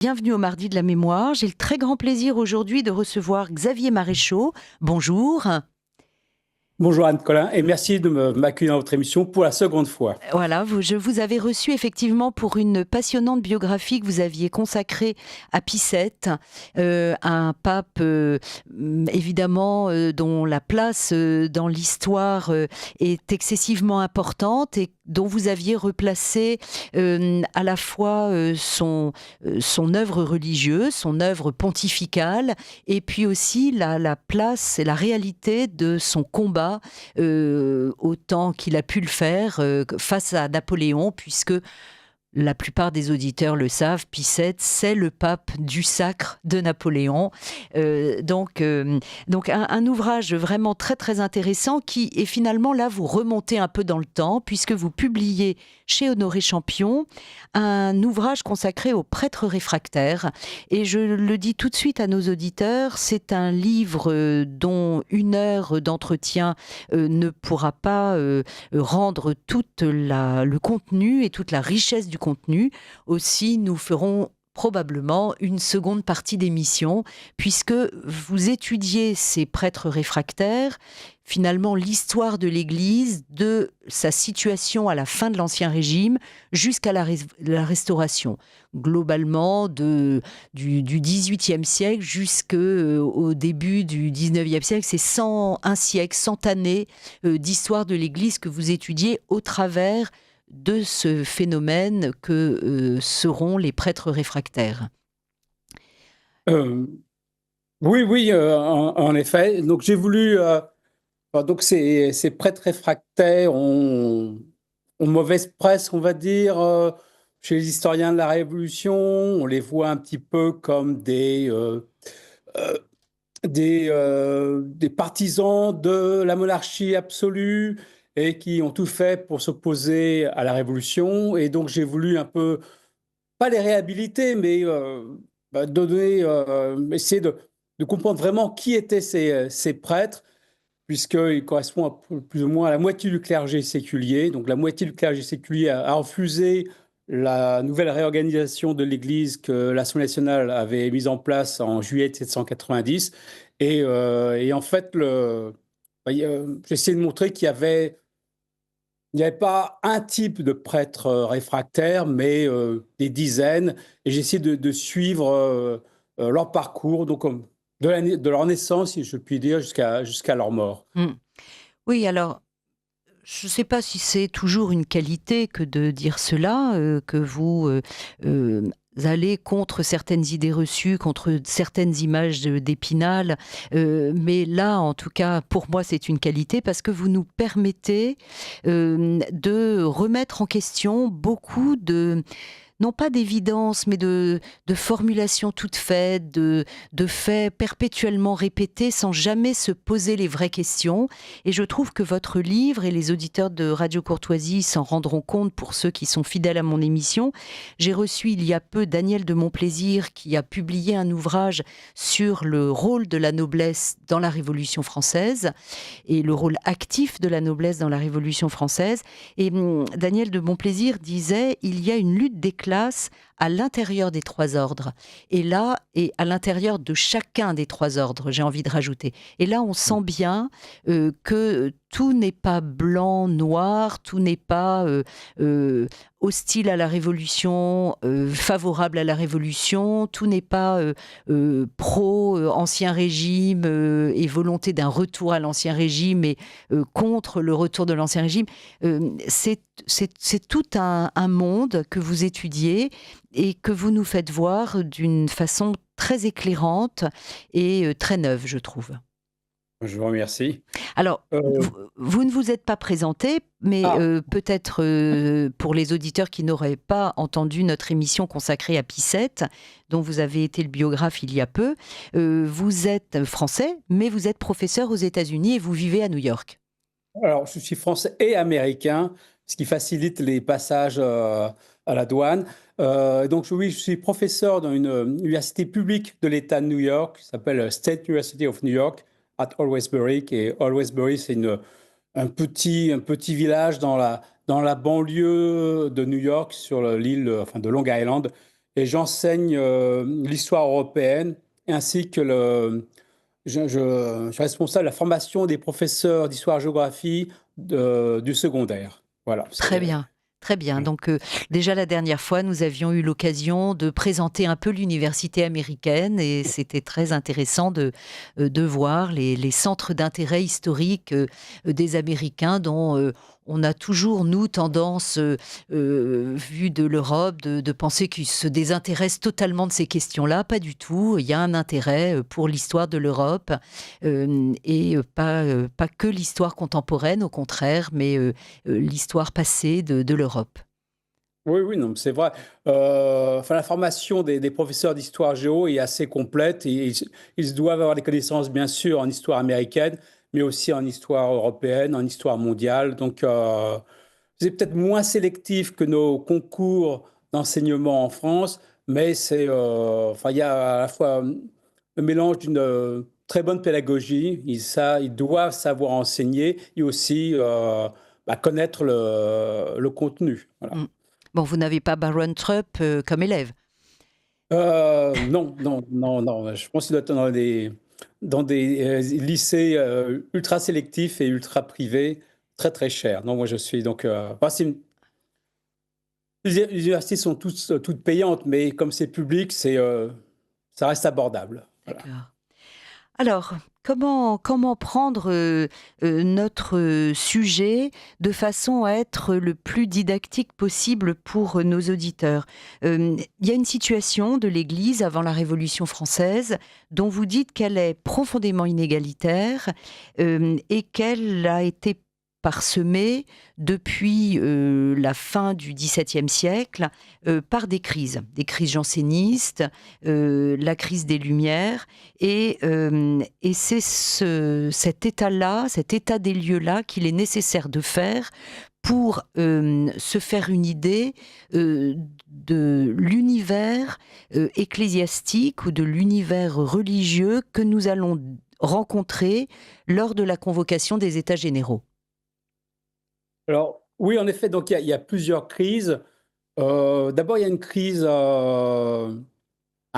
Bienvenue au Mardi de la Mémoire. J'ai le très grand plaisir aujourd'hui de recevoir Xavier Maréchaux. Bonjour. Bonjour Anne-Colin et merci de m'accueillir dans votre émission pour la seconde fois. Voilà, je vous avais reçu effectivement pour une passionnante biographie que vous aviez consacrée à Pie VII, un pape évidemment dont la place dans l'histoire est excessivement importante et dont vous aviez replacé à la fois son œuvre religieuse, son œuvre pontificale, et puis aussi la place et la réalité de son combat autant qu'il a pu le faire face à Napoléon, puisque la plupart des auditeurs le savent, Pie VII, c'est le pape du sacre de Napoléon. Donc un ouvrage vraiment très très intéressant qui est finalement là, vous remontez un peu dans le temps, puisque vous publiez chez Honoré Champion un ouvrage consacré aux prêtres réfractaires. Et je le dis tout de suite à nos auditeurs, c'est un livre dont une heure d'entretien ne pourra pas rendre tout le contenu et toute la richesse du contenu. Aussi, nous ferons probablement une seconde partie d'émission, puisque vous étudiez ces prêtres réfractaires, finalement l'histoire de l'Église, de sa situation à la fin de l'Ancien Régime jusqu'à la Restauration. Globalement, du XVIIIe siècle jusqu'au début du XIXe siècle, c'est un siècle, 100 années d'histoire de l'Église que vous étudiez au travers de ce phénomène que seront les prêtres réfractaires. Euh, oui, en effet. Donc j'ai voulu. Donc ces prêtres réfractaires ont mauvaise presse, on va dire, chez les historiens de la Révolution. On les voit un petit peu comme euh, des partisans de la monarchie absolue et qui ont tout fait pour s'opposer à la Révolution. Et donc j'ai voulu un peu pas les réhabiliter, mais essayer de comprendre vraiment qui étaient ces prêtres, puisqu'ils correspondent plus ou moins à la moitié du clergé séculier. Donc la moitié du clergé séculier a refusé la nouvelle réorganisation de l'Église que l'Assemblée nationale avait mise en place en juillet 1790. Et en fait, j'ai essayé de montrer il n'y avait pas un type de prêtre réfractaire, mais des dizaines. Et j'ai essayé de suivre leur parcours, donc de leur naissance, si je puis dire, jusqu'à leur mort. Oui, alors, je ne sais pas si c'est toujours une qualité que de dire cela, que vous allez contre certaines idées reçues, contre certaines images d'Épinal, mais là, en tout cas, pour moi, c'est une qualité parce que vous nous permettez de remettre en question beaucoup de non pas d'évidence, mais de formulations toutes faites, de faits perpétuellement répétés sans jamais se poser les vraies questions. Et je trouve que votre livre, et les auditeurs de Radio Courtoisie s'en rendront compte pour ceux qui sont fidèles à mon émission, j'ai reçu il y a peu Daniel de Montplaisir qui a publié un ouvrage sur le rôle de la noblesse dans la Révolution française et le rôle actif de la noblesse dans la Révolution française. Et Daniel de Montplaisir disait il y a une lutte des classes à l'intérieur des trois ordres. Et là, et à l'intérieur de chacun des trois ordres, j'ai envie de rajouter. Et là, on sent bien que tout n'est pas blanc, noir, tout n'est pas hostile à la Révolution, favorable à la Révolution, tout n'est pas pro-Ancien Régime et volonté d'un retour à l'Ancien Régime et contre le retour de l'Ancien Régime. C'est tout un monde que vous étudiez et que vous nous faites voir d'une façon très éclairante et très neuve, je trouve. Je vous remercie. Alors, vous ne vous êtes pas présenté, mais peut-être pour les auditeurs qui n'auraient pas entendu notre émission consacrée à Pie VII, dont vous avez été le biographe il y a peu, vous êtes français, mais vous êtes professeur aux États-Unis et vous vivez à New York. Alors, je suis français et américain, ce qui facilite les passages à la douane. Donc, oui, je suis professeur dans une université publique de l'État de New York, qui s'appelle State University of New York, à Alwaysbury. Et Alwaysbury, c'est un petit village dans la banlieue de New York, sur l'île de Long Island. et j'enseigne l'histoire européenne ainsi que je suis responsable de la formation des professeurs d'histoire-géographie du secondaire. Voilà, Très bien, très bien. Donc, déjà la dernière fois, nous avions eu l'occasion de présenter un peu l'université américaine et c'était très intéressant de voir les centres d'intérêt historiques des Américains dont on a toujours, nous, tendance, vu de l'Europe, de penser qu'ils se désintéressent totalement de ces questions-là. Pas du tout. Il y a un intérêt pour l'histoire de l'Europe et pas que l'histoire contemporaine, au contraire, mais l'histoire passée de l'Europe. oui, oui, non, c'est vrai. Enfin, la formation des professeurs d'histoire géo est assez complète. Et ils doivent avoir des connaissances, bien sûr, en histoire américaine, mais aussi en histoire européenne, en histoire mondiale. Donc, c'est peut-être moins sélectif que nos concours d'enseignement en France, mais enfin, il y a à la fois un mélange d'une très bonne pédagogie. Ils doivent savoir enseigner et aussi connaître le contenu. Voilà. Mm. Bon, vous n'avez pas Baron Trump comme élève. Non, non, non, non. Je pense qu'il doit être dans des lycées ultra sélectifs et ultra privés, très très chers. Non, moi je suis donc. Enfin, les universités sont toutes payantes, mais comme c'est public, ça reste abordable. Voilà. D'accord. Alors, comment prendre notre sujet de façon à être le plus didactique possible pour nos auditeurs? Il y a une situation de l'Église avant la Révolution française dont vous dites qu'elle est profondément inégalitaire et qu'elle a été parsemée depuis la fin du XVIIe siècle par des crises jansénistes, la crise des Lumières, et c'est cet état-là, cet état des lieux-là qu'il est nécessaire de faire pour se faire une idée de l'univers ecclésiastique ou de l'univers religieux que nous allons rencontrer lors de la convocation des États généraux. Alors, oui, en effet, donc il y a plusieurs crises. D'abord, il y a une crise, un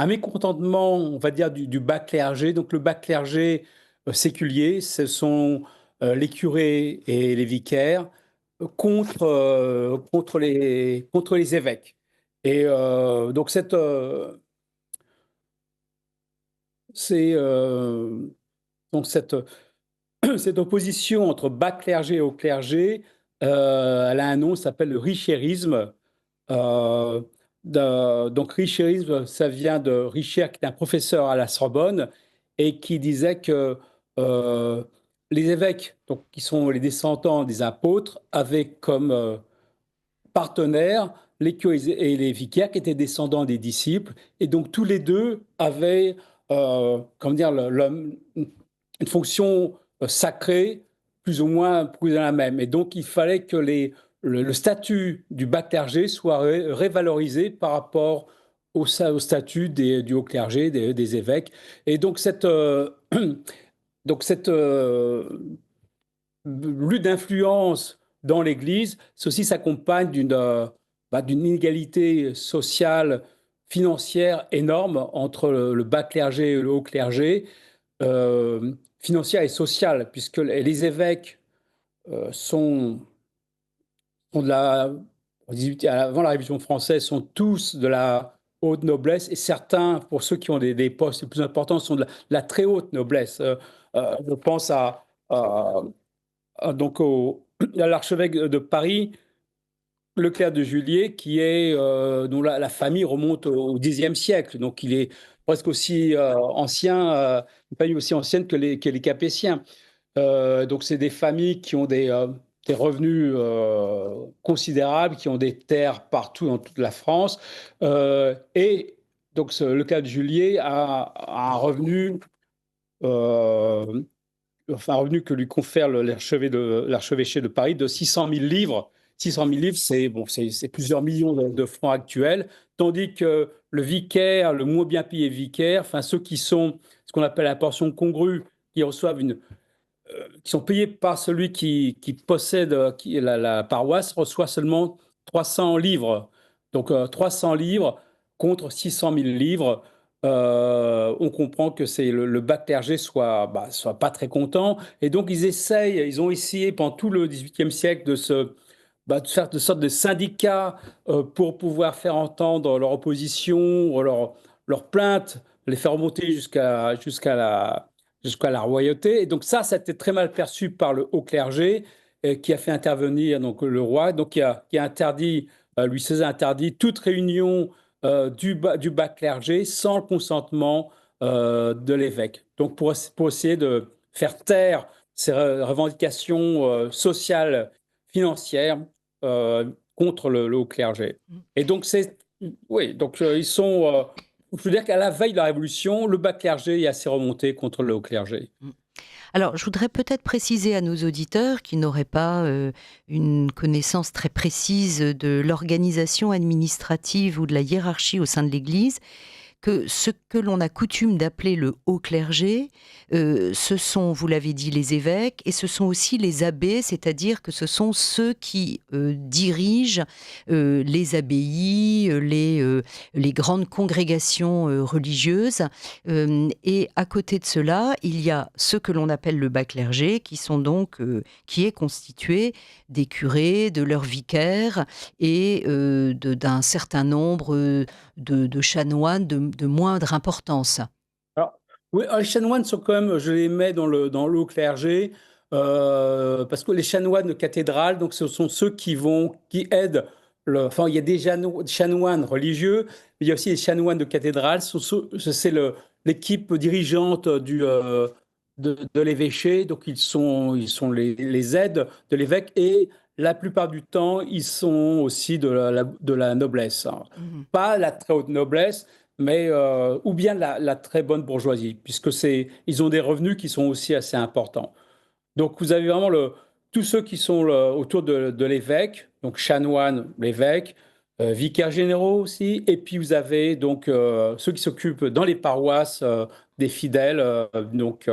mécontentement, on va dire, du bas clergé. Donc, le bas clergé séculier, ce sont les curés et les vicaires contre les évêques. Et donc, c'est, donc cette opposition entre bas clergé et haut clergé, elle a un nom, ça s'appelle le richérisme. Euh, donc, richérisme, ça vient de Richer, qui est un professeur à la Sorbonne, et qui disait que euh, les évêques, donc, qui sont les descendants des apôtres, avaient comme partenaires les curés et les vicaires, qui étaient descendants des disciples, et donc tous les deux avaient, comment dire, une fonction sacrée, plus ou moins la même. Et donc, il fallait que le statut du bas clergé soit révalorisé par rapport au statut du haut clergé, des évêques. Et donc, cette lutte d'influence dans l'Église, ceci s'accompagne d'une inégalité sociale, financière énorme entre le bas clergé et le haut clergé, financière et sociale, puisque les évêques sont avant la Révolution française, sont tous de la haute noblesse, et certains, pour ceux qui ont des postes les plus importants, sont de la très haute noblesse. Je pense donc à l'archevêque de Paris, Leclerc de Juliers, dont la famille remonte au Xe siècle. Donc il est presque aussi ancien, une famille aussi ancienne que les Capétiens. Donc c'est des familles qui ont des revenus considérables, qui ont des terres partout dans toute la France. Et donc Leclerc de Juliers a un revenu, enfin un revenu que lui confère l'archevêché de Paris, de 600 000 livres. 600 000 livres, c'est plusieurs millions de francs actuels, tandis que le vicaire, le moins bien payé vicaire, enfin ceux qui sont ce qu'on appelle la portion congrue, qui reçoivent qui sont payés par celui qui possède la paroisse, reçoit seulement 300 livres. Donc 300 livres contre 600 000 livres. On comprend que c'est le bas clergé soit pas très content. Et donc, ils ont essayé pendant tout le XVIIIe siècle de faire de sorte de syndicats pour pouvoir faire entendre leur opposition, ou leur plainte, les faire remonter jusqu'à la royauté. Et donc ça a été très mal perçu par le haut clergé, qui a fait intervenir donc le roi, donc qui a interdit, Louis XVI a interdit toute réunion du bas clergé sans le consentement de l'évêque. Donc pour essayer de faire taire ces revendications sociales, financières, contre le haut clergé. Et donc oui, donc ils sont, je veux dire qu'à la veille de la Révolution, le bas clergé est assez remonté contre le haut clergé. Alors, je voudrais peut-être préciser à nos auditeurs qui n'auraient pas une connaissance très précise de l'organisation administrative ou de la hiérarchie au sein de l'Église, que ce que l'on a coutume d'appeler le haut clergé, ce sont, vous l'avez dit, les évêques, et ce sont aussi les abbés, c'est-à-dire que ce sont ceux qui dirigent les abbayes, les grandes congrégations religieuses. Et à côté de cela, il y a ce que l'on appelle le bas clergé, qui est constitué des curés, de leurs vicaires et d'un certain nombre de chanoines de moindre importance. Alors, oui, les chanoines sont quand même, je les mets dans le haut clergé, parce que les chanoines de cathédrale, donc ce sont ceux qui aident. Enfin, il y a des chanoines religieux, mais il y a aussi les chanoines de cathédrale. C'est l'équipe dirigeante de l'évêché, donc ils sont les aides de l'évêque, et la plupart du temps, ils sont aussi de la noblesse, hein. Mmh. Pas la très haute noblesse, mais ou bien la très bonne bourgeoisie, puisque ils ont des revenus qui sont aussi assez importants. Donc vous avez vraiment tous ceux qui sont autour de l'évêque, donc chanoine, l'évêque, vicaires généraux aussi, et puis vous avez donc ceux qui s'occupent dans les paroisses des fidèles, donc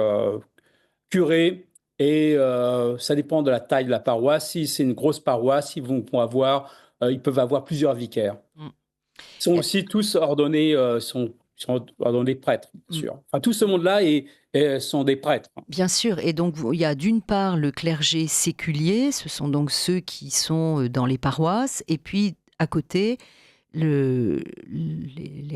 curés, et ça dépend de la taille de la paroisse. Si c'est une grosse paroisse, ils peuvent avoir plusieurs vicaires. Mmh. Ils sont aussi tous ordonnés, sont ordonnés prêtres, bien Mmh. sûr. Enfin, tout ce monde-là sont des prêtres. Bien sûr, et donc il y a d'une part le clergé séculier, ce sont donc ceux qui sont dans les paroisses, et puis à côté, les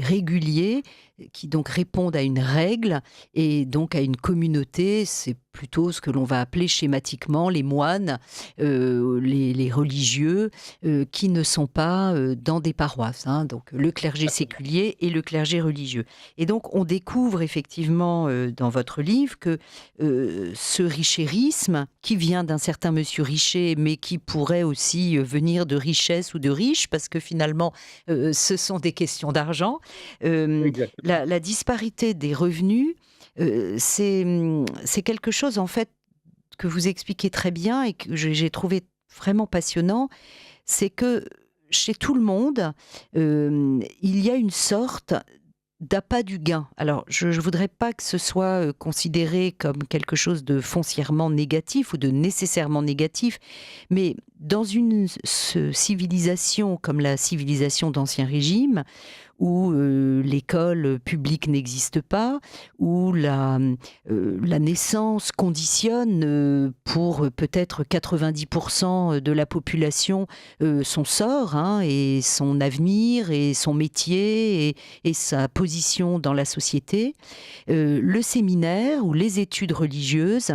réguliers qui donc répondent à une règle et donc à une communauté. C'est plutôt ce que l'on va appeler schématiquement les moines, les religieux qui ne sont pas dans des paroisses, hein, donc le clergé séculier et le clergé religieux. Et donc on découvre effectivement dans votre livre que ce richérisme qui vient d'un certain monsieur Richer, mais qui pourrait aussi venir de richesse ou de riche, parce que finalement ce sont des questions d'argent. Exactement. La disparité des revenus, c'est quelque chose en fait que vous expliquez très bien et que j'ai trouvé vraiment passionnant. C'est que chez tout le monde, il y a une sorte d'appât du gain. Alors, je ne voudrais pas que ce soit considéré comme quelque chose de foncièrement négatif ou de nécessairement négatif, mais dans une civilisation comme la civilisation d'Ancien Régime, où l'école publique n'existe pas, où la naissance conditionne pour peut-être 90% de la population son sort, hein, et son avenir et son métier et sa position dans la société, le séminaire ou les études religieuses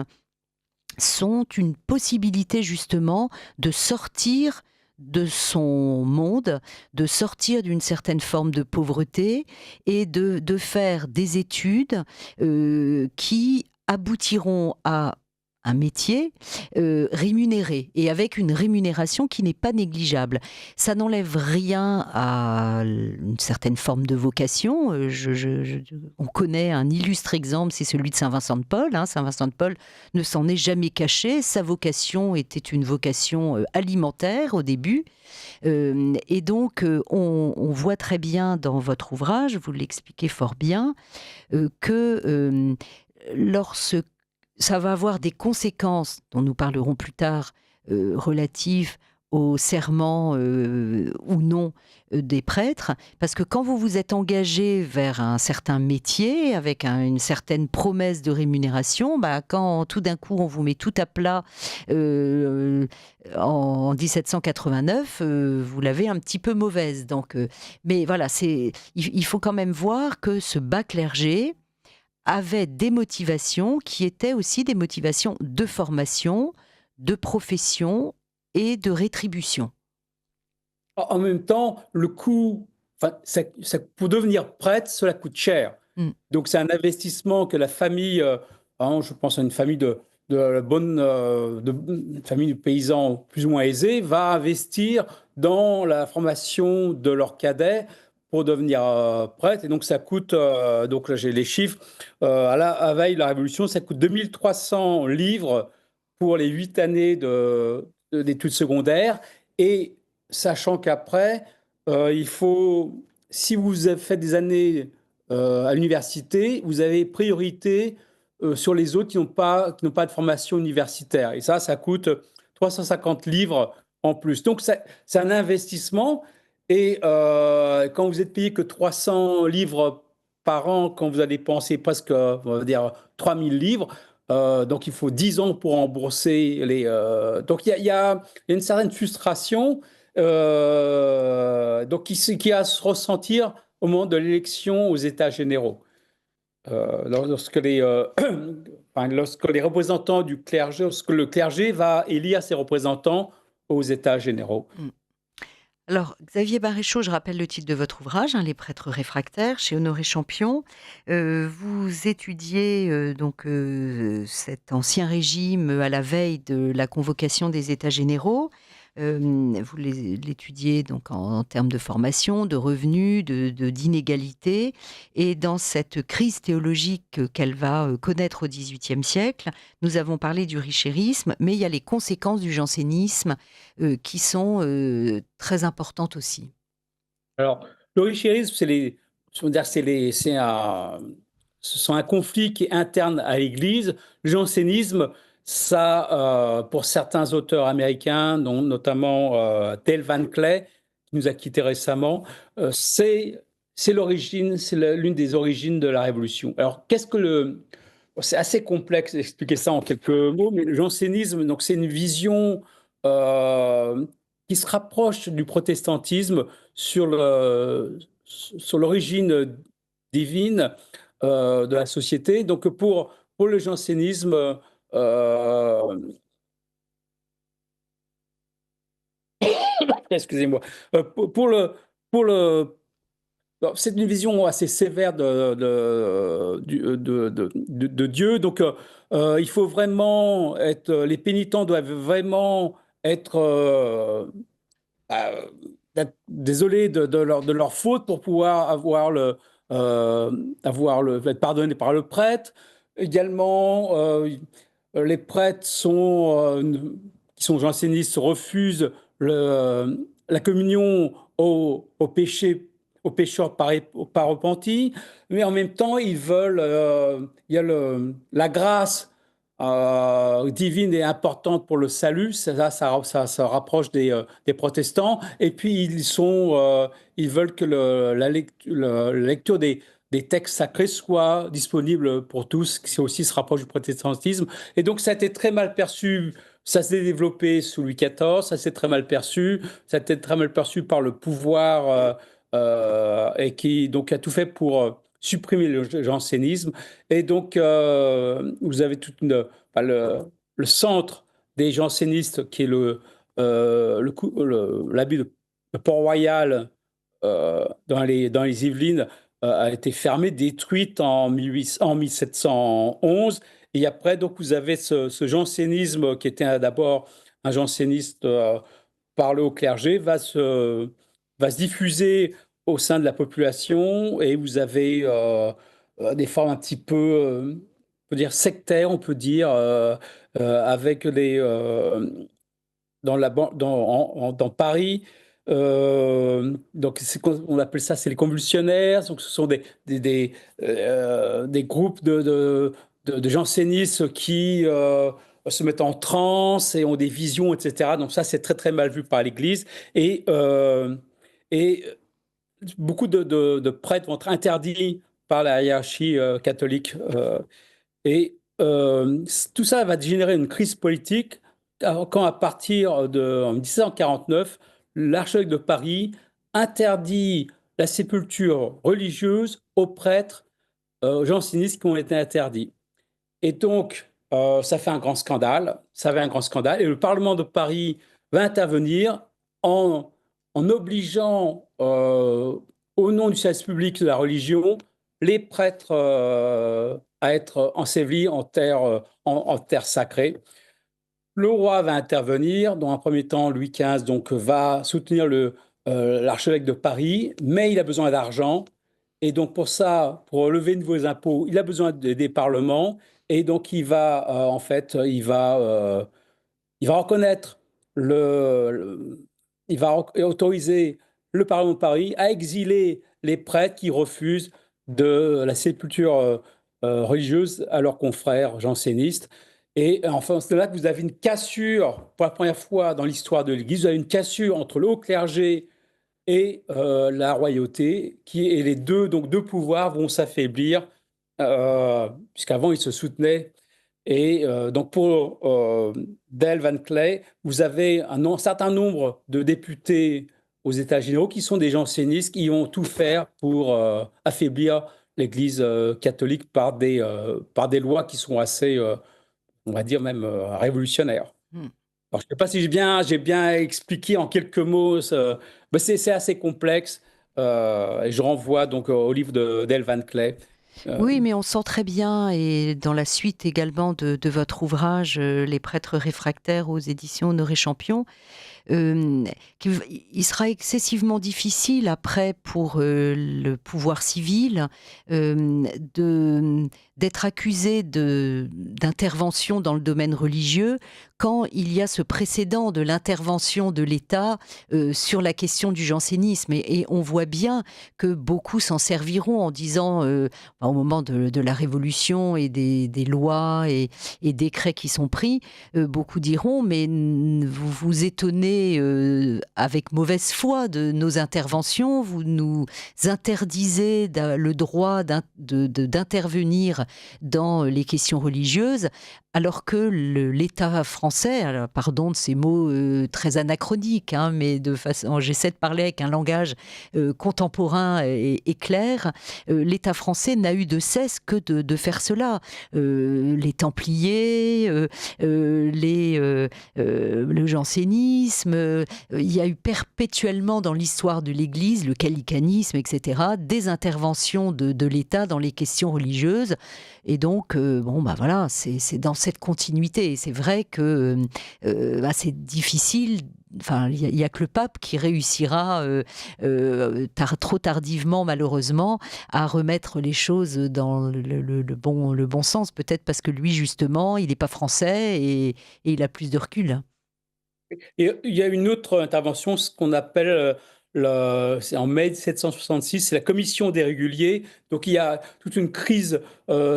sont une possibilité justement de sortir de son monde, de sortir d'une certaine forme de pauvreté et de faire des études qui aboutiront à un métier rémunéré et avec une rémunération qui n'est pas négligeable. Ça n'enlève rien à une certaine forme de vocation. On connaît un illustre exemple, c'est celui de Saint Vincent de Paul, hein. Saint Vincent de Paul ne s'en est jamais caché. Sa vocation était une vocation alimentaire au début. Et donc, on voit très bien dans votre ouvrage, vous l'expliquez fort bien, que lorsque ça va avoir des conséquences, dont nous parlerons plus tard, relatives au serment ou non des prêtres, parce que quand vous vous êtes engagé vers un certain métier, avec une certaine promesse de rémunération, bah, quand tout d'un coup on vous met tout à plat euh, en 1789, vous l'avez un petit peu mauvaise. Donc, mais voilà, il faut quand même voir que ce bas clergé avait des motivations qui étaient aussi des motivations de formation, de profession et de rétribution. En même temps, le coût, enfin, pour devenir prêtre, cela coûte cher. Mm. Donc, c'est un investissement que la famille, je pense à une famille de la bonne, une famille de paysans plus ou moins aisés, va investir dans la formation de leurs cadets pour devenir prêtre. Et donc, ça coûte, donc là, j'ai les chiffres, à veille de la Révolution, ça coûte 2300 livres pour les 8 années d'études secondaires. Et sachant qu'après, il faut, si vous faites des années à l'université, vous avez priorité sur les autres qui n'ont pas de formation universitaire. Et ça coûte 350 livres en plus. Donc, c'est un investissement. Et quand vous êtes payé que 300 livres par an, quand vous allez dépenser presque, on va dire, 3000 livres, donc il faut 10 ans pour rembourser les... donc, il y a une certaine frustration donc qui a à se ressentir au moment de l'élection aux États généraux. Lorsque enfin, lorsque les représentants du clergé, lorsque le clergé va élire ses représentants aux États généraux. Mm. Alors, Xavier Baréchaud, je rappelle le titre de votre ouvrage, hein, Les prêtres réfractaires, chez Honoré Champion. Vous étudiez donc cet ancien régime à la veille de la convocation des États généraux. Vous l'étudiez donc en termes de formation, de revenus, d'inégalités. Et dans cette crise théologique qu'elle va connaître au XVIIIe siècle, nous avons parlé du richérisme, mais il y a les conséquences du jansénisme qui sont très importantes aussi. Alors, le richérisme, ce sont un conflit qui est interne à l'Église. Le jansénisme, ça, pour certains auteurs américains, dont notamment Dale Van Clay, qui nous a quittés récemment, c'est l'origine, l'une des origines de la Révolution. Alors, c'est assez complexe d'expliquer ça en quelques mots, mais le jansénisme, donc c'est une vision euh, qui se rapproche du protestantisme sur l'origine divine de la société. Donc pour le jansénisme, euh, excusez-moi, pour le c'est une vision assez sévère de Dieu. Donc, il faut vraiment être. Les pénitents doivent vraiment être euh, désolés de leur faute pour pouvoir être pardonné par le prêtre. Également, les prêtres qui sont jansénistes refusent la communion aux aux pécheurs pas repentis, mais en même temps, ils veulent, il y a la grâce divine est importante pour le salut, ça rapproche des protestants, et puis ils veulent que la lecture des textes sacrés soit disponible pour tous, qui aussi se rapproche du protestantisme. Et donc ça a été très mal perçu, ça s'est développé sous Louis XIV, ça s'est très mal perçu, ça a été très mal perçu par le pouvoir et qui donc a tout fait pour supprimer le jansénisme. Et donc, vous avez enfin, le centre des jansénistes, qui est l'abbaye de Port-Royal dans les Yvelines, a été fermée, détruite en 1711. Et après, donc, vous avez ce jansénisme qui était d'abord un janséniste par le haut clergé, va se diffuser au sein de la population, et vous avez des formes un petit peu, on peut dire sectaires, on peut dire, avec dans Paris. Donc, on appelle ça, c'est les convulsionnaires. Donc, ce sont des groupes de jansénistes qui se mettent en transe et ont des visions, etc. Donc ça, c'est très très mal vu par l'Église. Et beaucoup de prêtres vont être interdits par la hiérarchie catholique. Tout ça va générer une crise politique quand, à partir de 1749, l'archevêque de Paris interdit la sépulture religieuse aux prêtres jansénistes qui ont été interdits. Et donc, ça fait un grand scandale. Ça fait un grand scandale. Et le Parlement de Paris va intervenir en obligeant, au nom du service public de la religion, les prêtres à être ensevelis en terre sacrée. Le roi va intervenir. Dans un premier temps, Louis XV donc, va soutenir l'archevêque de Paris, mais il a besoin d'argent. Et donc, pour ça, pour lever de nouveaux impôts, il a besoin des parlements. Et donc, il va reconnaître il va autoriser le Parlement de Paris à exiler les prêtres qui refusent de la sépulture religieuse à leurs confrères jansénistes. Et enfin, c'est là que vous avez une cassure, pour la première fois dans l'histoire de l'Église, vous avez une cassure entre le haut clergé et la royauté, et les deux pouvoirs vont s'affaiblir, puisqu'avant ils se soutenaient. Et donc pour Del Van Clay, vous avez un certain nombre de députés aux États généraux qui sont des jansénistes qui vont tout faire pour affaiblir l'Église catholique par des lois qui sont assez, on va dire même révolutionnaires. Alors, je ne sais pas si j'ai bien expliqué en quelques mots, mais c'est assez complexe. Et je renvoie donc au livre d'El Van Clay. Oui, mais on sent très bien, et dans la suite également de votre ouvrage, Les prêtres réfractaires aux éditions Honoré Champion, qu'il sera excessivement difficile après pour le pouvoir civil d'être accusé d'intervention dans le domaine religieux quand il y a ce précédent de l'intervention de l'État sur la question du jansénisme. Et on voit bien que beaucoup s'en serviront en disant, au moment de la Révolution et des lois et décrets qui sont pris, beaucoup diront, mais vous vous étonnez avec mauvaise foi de nos interventions, vous nous interdisez le droit d'intervenir dans les questions religieuses, alors que l'État français, alors, pardon de ces mots très anachroniques, hein, mais j'essaie de parler avec un langage contemporain et clair, l'État français n'a eu de cesse que de faire cela. Les Templiers, le jansénisme, il y a eu perpétuellement dans l'histoire de l'Église, le gallicanisme, etc., des interventions de l'État dans les questions religieuses. Et donc, voilà, c'est dans cette continuité. Et c'est vrai que c'est difficile. Enfin, il y a que le pape qui réussira trop tardivement, malheureusement, à remettre les choses dans le bon sens. Peut-être parce que lui, justement, il n'est pas français et il a plus de recul. Et il y a une autre intervention, ce qu'on appelle, c'est en mai 1766, c'est la commission des réguliers. Donc il y a toute une crise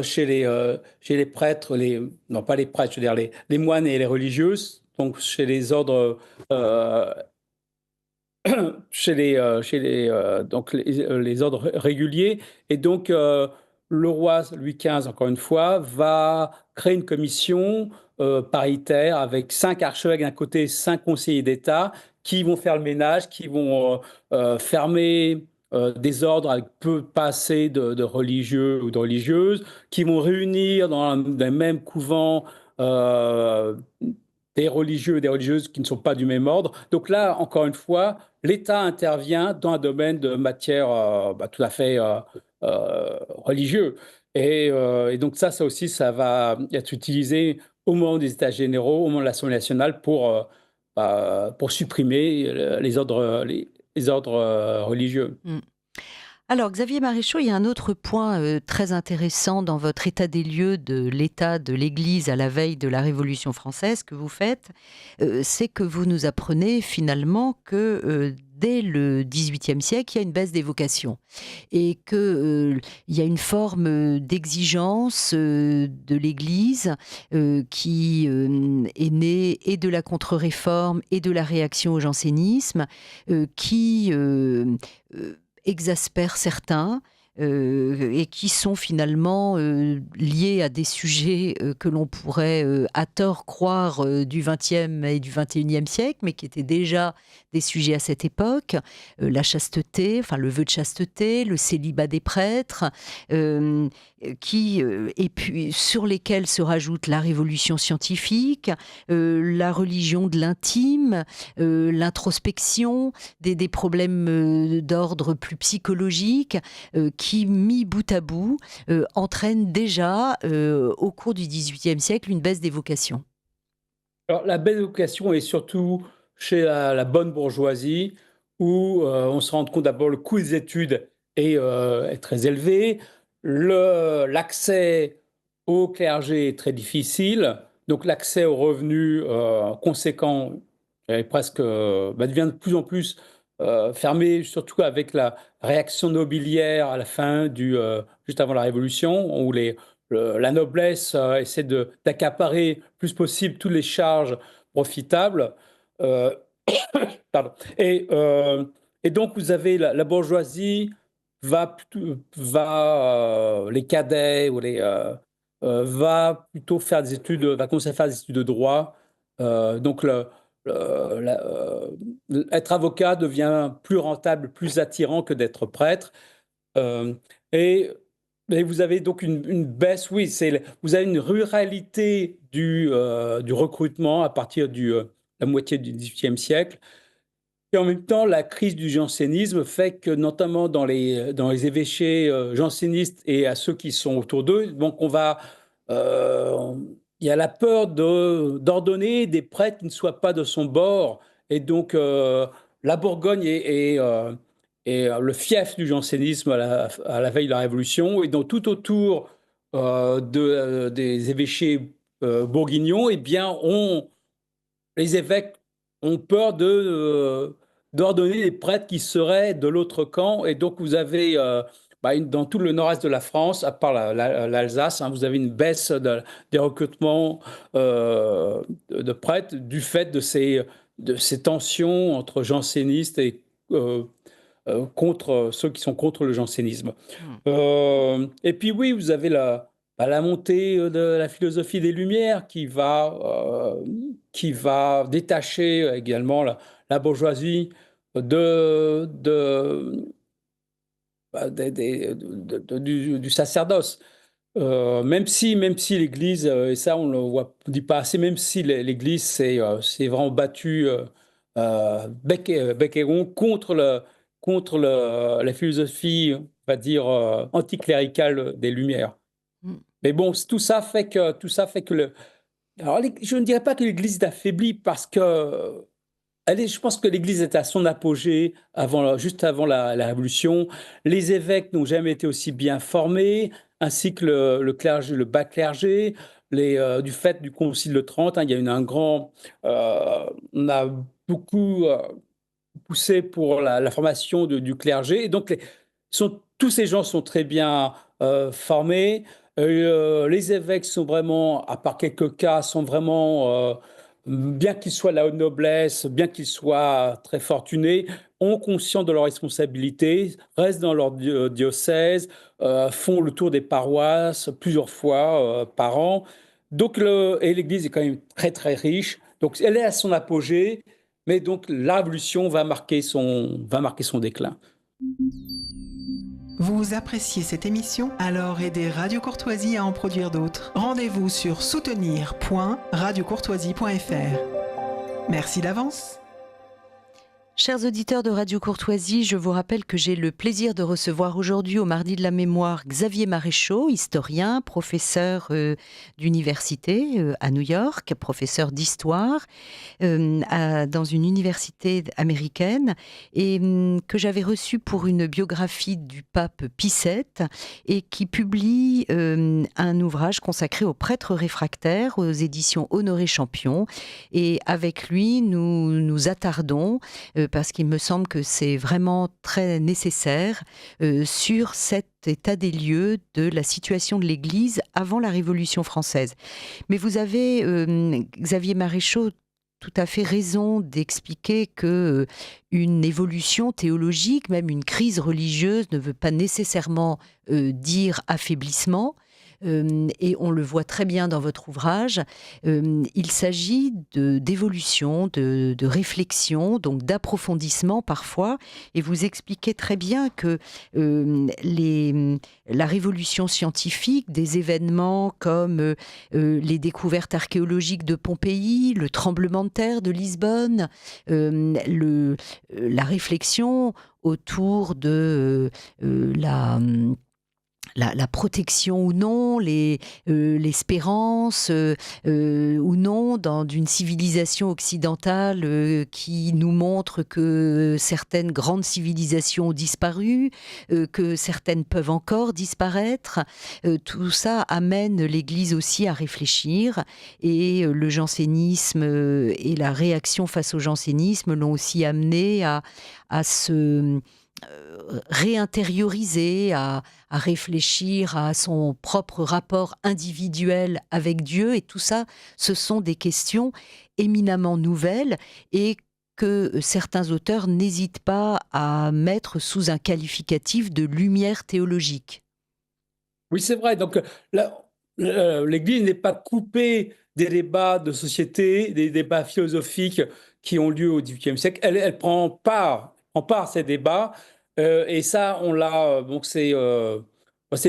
chez les prêtres, non pas les prêtres, je veux dire les moines et les religieuses, donc chez les ordres, donc les ordres réguliers. Et donc le roi Louis XV, encore une fois, va créer une commission paritaire avec 5 archevêques d'un côté, 5 conseillers d'État qui vont faire le ménage, qui vont fermer des ordres avec pas assez de religieux ou de religieuses, qui vont réunir dans le même couvent des religieux et des religieuses qui ne sont pas du même ordre. Donc là, encore une fois, l'État intervient dans un domaine de matière tout à fait religieux. Et donc ça aussi, ça va être utilisé au moment des États généraux, au moment de l'Assemblée nationale pour supprimer les ordres religieux. Mm. Alors, Xavier Maréchaux, il y a un autre point très intéressant dans votre état des lieux de l'état de l'Église à la veille de la Révolution française que vous faites, c'est que vous nous apprenez finalement que dès le XVIIIe siècle, il y a une baisse des vocations et qu'il y a une forme d'exigence de l'Église qui est née et de la contre-réforme et de la réaction au jansénisme, qui exaspère certains. Et qui sont finalement liés à des sujets que l'on pourrait à tort croire du XXe et du XXIe siècle, mais qui étaient déjà des sujets à cette époque. La chasteté, enfin le vœu de chasteté, le célibat des prêtres, et puis sur lesquels se rajoute la révolution scientifique, la religion de l'intime, l'introspection, des problèmes d'ordre plus psychologique, qui, mis bout à bout, entraîne déjà, au cours du XVIIIe siècle, une baisse des vocations. Alors, la baisse des vocations est surtout chez la bonne bourgeoisie, où on se rend compte d'abord le coût des études est très élevé, l'accès au clergé est très difficile, donc l'accès aux revenus conséquents est devient de plus en plus fermé, surtout avec la réaction nobiliaire à la fin juste avant la Révolution, où la noblesse essaie d'accaparer le plus possible toutes les charges profitables. Euh, Pardon. Et donc, vous avez la bourgeoisie les cadets va plutôt faire des études, va commencer à faire des études de droit. Donc, être avocat devient plus rentable, plus attirant que d'être prêtre. Euh, et, et vous avez donc une baisse, oui, vous avez une ruralité du recrutement à partir de la moitié du XVIIIe siècle. Et en même temps, la crise du jansénisme fait que, notamment dans les évêchés jansénistes et à ceux qui sont autour d'eux, donc il y a la peur d'ordonner des prêtres qui ne soient pas de son bord. Et donc, la Bourgogne est le fief du jansénisme à la veille de la Révolution. Et donc, tout autour des évêchés bourguignons, eh bien, les évêques ont peur d'ordonner les prêtres qui seraient de l'autre camp. Et donc, vous avez, dans tout le nord-est de la France, à part l'Alsace, vous avez une baisse des recrutements de prêtres du fait de ces tensions entre jansénistes et contre ceux qui sont contre le jansénisme. Et puis oui, vous avez la montée de la philosophie des Lumières qui va détacher également la bourgeoisie de, de, bah, du sacerdoce. Même si l'Église, et ça on ne dit pas assez, même si l'Église s'est vraiment battue bec et rond contre la philosophie, on va dire, anticléricale des Lumières. Mais bon, tout ça fait que alors, je ne dirais pas que l'Église est affaiblie parce que je pense que l'Église était à son apogée juste avant la Révolution. Les évêques n'ont jamais été aussi bien formés, ainsi que le clergé, le bas clergé. Du fait du Concile de Trente, il y a eu on a beaucoup poussé pour la formation du clergé. Et donc, tous ces gens sont très bien formés. Les évêques sont vraiment, à part quelques cas, sont vraiment, bien qu'ils soient la haute noblesse, bien qu'ils soient très fortunés, ont conscience de leurs responsabilités, restent dans leur diocèse, font le tour des paroisses plusieurs fois par an. Donc, et l'Église est quand même très, très riche. Donc, elle est à son apogée, mais donc la Révolution va marquer son déclin. Vous appréciez cette émission? Alors aidez Radio Courtoisie à en produire d'autres. Rendez-vous sur soutenir.radiocourtoisie.fr. Merci d'avance. Chers auditeurs de Radio Courtoisie, je vous rappelle que j'ai le plaisir de recevoir aujourd'hui au Mardi de la Mémoire Xavier Maréchaux, historien, professeur d'université à New York, professeur d'histoire dans une université américaine et que j'avais reçu pour une biographie du pape Pie VII et qui publie un ouvrage consacré aux prêtres réfractaires aux éditions Honoré Champion. Et avec lui, nous nous attardons parce qu'il me semble que c'est vraiment très nécessaire, sur cet état des lieux de la situation de l'Église avant la Révolution française. Mais vous avez, Xavier Maréchaux, tout à fait raison d'expliquer que une évolution théologique, même une crise religieuse, ne veut pas nécessairement dire affaiblissement. Et on le voit très bien dans votre ouvrage. Il s'agit d'évolution, de réflexion, donc d'approfondissement parfois. Et vous expliquez très bien que la révolution scientifique, des événements comme les découvertes archéologiques de Pompéi, le tremblement de terre de Lisbonne, la réflexion autour de la protection ou non, l'espérance ou non d'une civilisation occidentale qui nous montre que certaines grandes civilisations ont disparu, que certaines peuvent encore disparaître. Tout ça amène l'Église aussi à réfléchir, et le jansénisme et la réaction face au jansénisme l'ont aussi amené à se réintérioriser, à réfléchir à son propre rapport individuel avec Dieu. Et tout ça, ce sont des questions éminemment nouvelles et que certains auteurs n'hésitent pas à mettre sous un qualificatif de lumière théologique. Oui, c'est vrai. Donc, l'Église n'est pas coupée des débats de société, des débats philosophiques qui ont lieu au XVIIIe siècle. Elle prend part à ces débats. Et ça, on l'a. Donc, c'est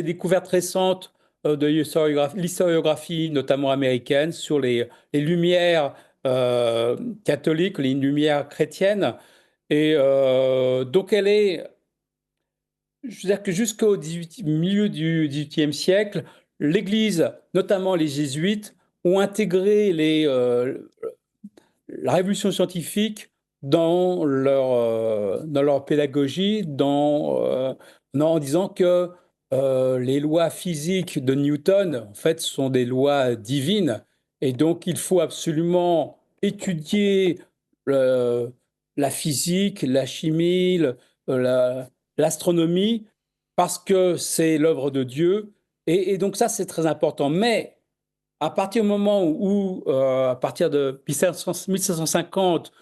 découvertes récentes de l'historiographie, notamment américaine, sur les lumières catholiques, les lumières chrétiennes. Et donc, je veux dire que jusqu'au milieu du XVIIIe siècle, l'Église, notamment les jésuites, ont intégré la révolution scientifique dans leur pédagogie, en disant que les lois physiques de Newton, en fait, sont des lois divines. Et donc, il faut absolument étudier la physique, la chimie, l'astronomie, parce que c'est l'œuvre de Dieu. Et donc, ça, c'est très important. Mais à partir du moment où, à partir de 1550,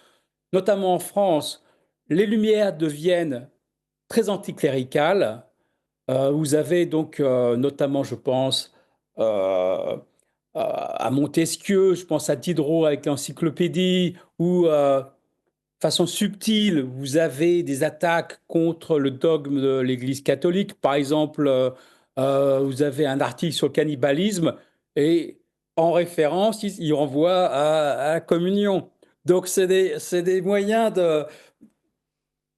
notamment en France, les Lumières deviennent très anticléricales, vous avez donc notamment, je pense, à Montesquieu, je pense à Diderot avec l'encyclopédie, ou façon subtile, vous avez des attaques contre le dogme de l'Église catholique. Par exemple, vous avez un article sur le cannibalisme et en référence, il renvoie à la communion. Donc, c'est des moyens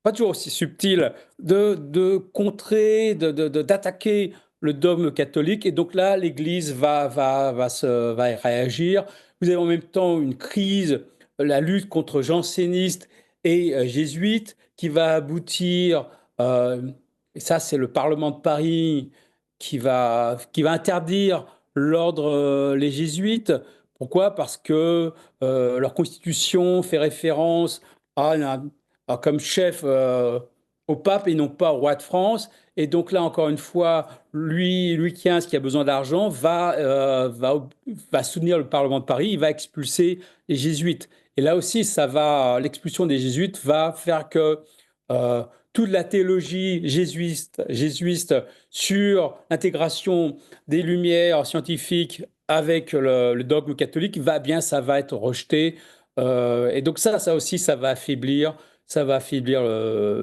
pas toujours aussi subtils, de contrer, d'attaquer le dogme catholique. Et donc là, l'Église va réagir. Vous avez en même temps une crise, la lutte contre jansénistes et jésuites, qui va aboutir, et ça c'est le Parlement de Paris qui va interdire l'ordre, les jésuites. Pourquoi? Parce que leur constitution fait référence comme chef au pape et non pas au roi de France. Et donc là, encore une fois, Louis XV, qui a besoin d'argent, va soutenir le Parlement de Paris, il va expulser les jésuites. Et là aussi, l'expulsion des jésuites va faire que toute la théologie jésuite sur l'intégration des lumières scientifiques avec le dogme catholique ça va être rejeté. Et donc ça aussi, ça va affaiblir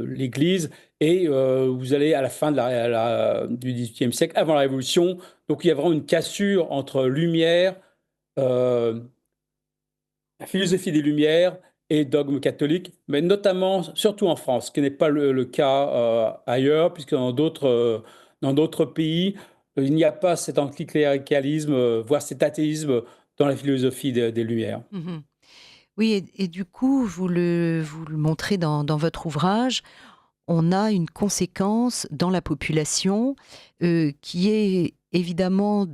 l'Église. Et vous allez à la fin du XVIIIe siècle, avant la Révolution, donc il y a vraiment une cassure entre Lumière, la philosophie des Lumières et dogme catholique, mais notamment, surtout en France, ce qui n'est pas le cas ailleurs, puisque dans d'autres pays, il n'y a pas cet anticléricalisme, voire cet athéisme dans la philosophie des Lumières. Mm-hmm. Oui, et du coup, vous le montrez dans votre ouvrage, on a une conséquence dans la population qui est évidemment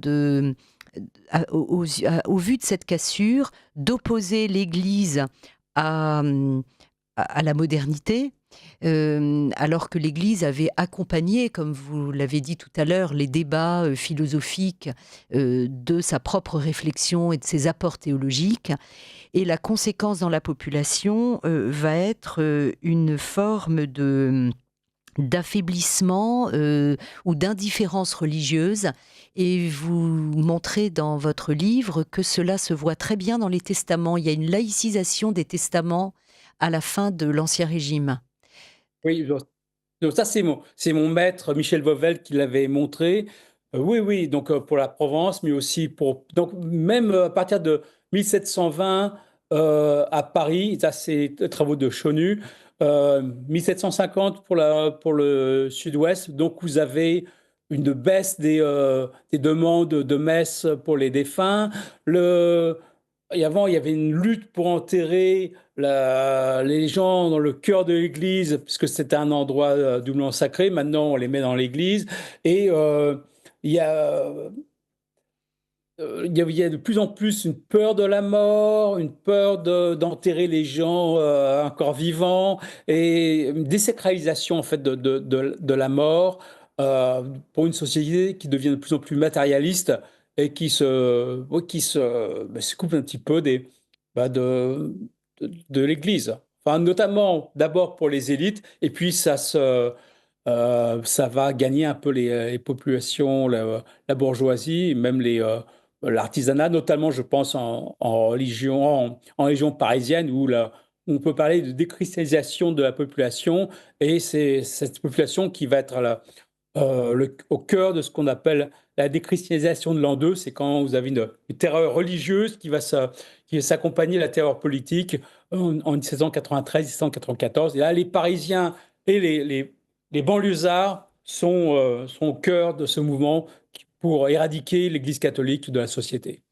au vu de cette cassure, d'opposer l'Église à à la modernité, alors que l'Église avait accompagné, comme vous l'avez dit tout à l'heure, les débats philosophiques de sa propre réflexion et de ses apports théologiques. Et la conséquence dans la population va être une forme d'affaiblissement ou d'indifférence religieuse. Et vous montrez dans votre livre que cela se voit très bien dans les testaments. Il y a une laïcisation des testaments à la fin de l'Ancien Régime. Oui, donc ça, c'est mon maître Michel Vauvel qui l'avait montré. Oui, oui, donc pour la Provence, mais aussi donc même à partir de 1720 à Paris, ça c'est des travaux de Chonu, 1750 pour le sud-ouest, donc vous avez une baisse des demandes de messe pour les défunts. Et avant, il y avait une lutte pour enterrer les gens dans le cœur de l'église, puisque c'était un endroit doublement sacré. Maintenant, on les met dans l'église. Et il y a, il y a de plus en plus une peur de la mort, une peur d'enterrer les gens encore vivants, et une désacralisation en fait de la mort pour une société qui devient de plus en plus matérialiste et qui se coupe un petit peu de l'Église. Enfin, notamment d'abord pour les élites, et puis ça va gagner un peu les populations, la bourgeoisie, même l'artisanat, notamment, je pense, en région parisienne, où on peut parler de décristallisation de la population, et c'est cette population qui va être au cœur de ce qu'on appelle la déchristianisation de l'an 2. C'est quand vous avez une terreur religieuse qui va s'accompagner de la terreur politique en 1793-1794. Et là, les Parisiens et les banlieusards sont au cœur de ce mouvement pour éradiquer l'Église catholique de la société.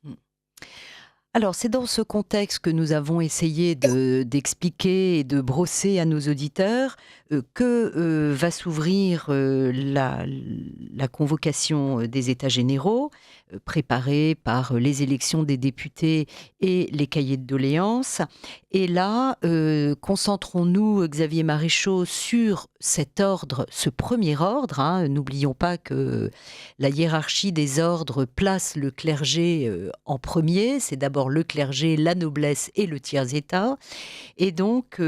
Alors, c'est dans ce contexte que nous avons essayé d'expliquer et de brosser à nos auditeurs que va s'ouvrir la convocation des États généraux, préparée par les élections des députés et les cahiers de doléances. Et là, concentrons-nous, Xavier Maréchaux, sur cet ordre, ce premier ordre. N'oublions pas que la hiérarchie des ordres place le clergé en premier. C'est d'abord le clergé, la noblesse et le tiers-état. Et donc,